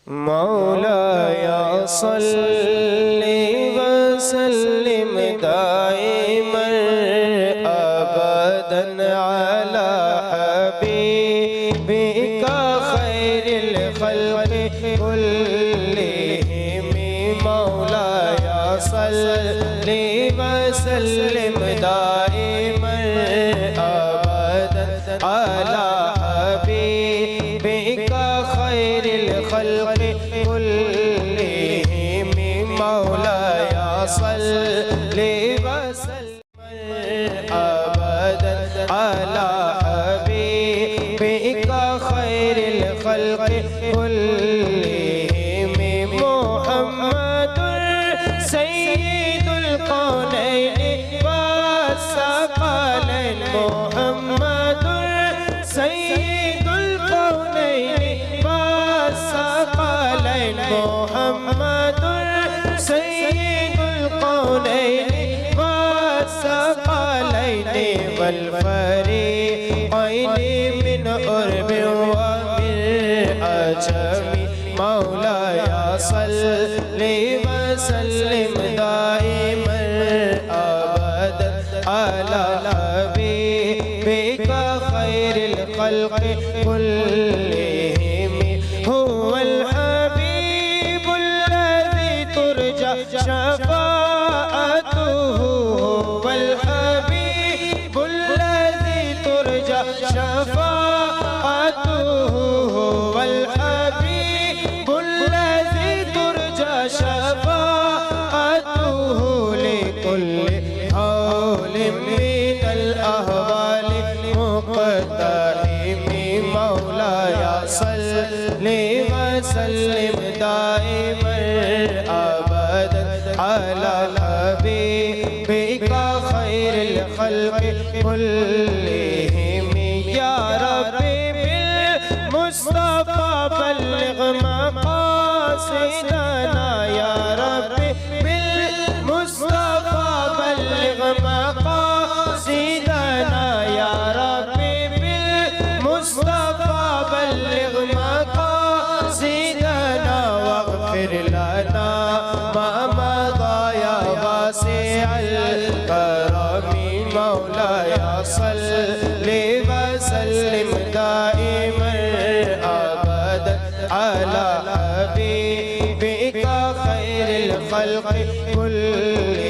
मौलाया सल्ली वसल्लिम दाइमन अबदन अला हबीबिका खैरिल खल्क़ि कुल्लिहिम। मौलाया सल्ली वसल्लिम दाइमन अबदन अला हबीबिका खैरिल खल्क़ि कुल्लिहिम। मौलाया सल्ली वसल्लिम अबदन अला हबीबिका खैरिल खल्क़ि कुल्लिहिम। मुहम्मदुर सय्यिदुल कौनैनि वस्सक़लैन। मुहम्मदुर सय्यिदुल कौनैनि वस्सक़लैन। मुहम्मदुर सय्यिदुल कौनैनि वस्सक़लैन वल फ़रीक़ैनि मिन उर्बिन व मिन अजमी। मौलाया सल्ली वसल्लिम दाइमन अबदन अला हबीबिका खैरिल खल्क़ि कुल्लिहिम। हुवल हबीबुल लज़ी तुरजा शफ़ाअतुहु। हुवल हबीबुल लज़ी तुरजा शफ़ाअतुहु। हुवल हबीबुल लज़ी तुरजा शफ़ाअतुहु। लिकुल्लि हौलिन मिनल अहवालि मुक़तहिम। मौलाया सल्ली वसल्लिम दाइमन अबदन अला हबीबिका खैरिल खल्क़ि कुल्लिहिम। या रब्बी बिल मुस्तफ़ा बल्लिग़ मक़ासिदना। या रब्बी बिल मुस्तफ़ा बल्लिग़ मक़ासिदना। या रब्बी बिल मुस्तफ़ा बल्लिग़ मक़ासिदना। वग़फ़िर लना मा मज़ा या वासिअल करमी। मौलाया सल्ली वसल्लिम दाइमन अबदन अला हबीबिका खैरिल खल्क़ि कुल्लिहिम।